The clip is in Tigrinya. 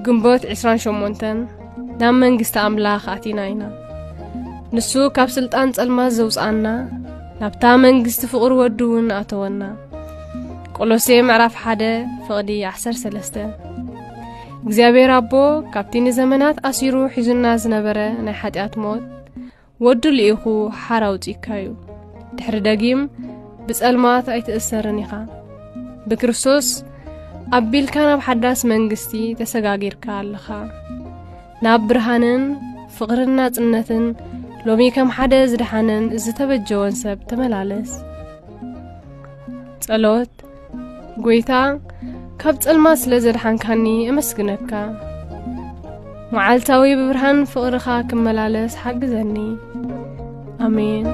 ግንቦት 28 ናብ መንግስቲ አምላኽ አቲና ኢና ንሱ ካብ ስልጣን ጸልማት ዘውፃና ናብታ መንግስቲ ፍቅር ወዱውን አተወና ቆሎሴ ምዕራፍ 1 ፍቅዲ 13 እግዚአብሔር አቦ ካብቲን ዘመናት አሲሩ ሒዙና ዝነበረ ናይ ኃጢአት ሞት ወዱ ልኢኹ ሓራውፂካዩ ድሕሪ ደጊም ብጸልማት ኣይትእሰርን ኢኻ ብክርስቶስ አቢልካ ናብ ሓዳስ መንግስቲ ተሰጋጊርካ ኣለኻ ናብ ብርሃንን ፍቅርና ጽነትን ሎሚ ከም ሓደ ዝድሓንን ዝተበጀወን ሰብ ተመላለስ ጸሎት ጎይታ ካብ ጸልማት ስለ ዘድሓንካኒ እመስግነካ መዓልታዊ ብብርሃን ፍቅርኻ ክመላለስ ሓግዘኒ አሜን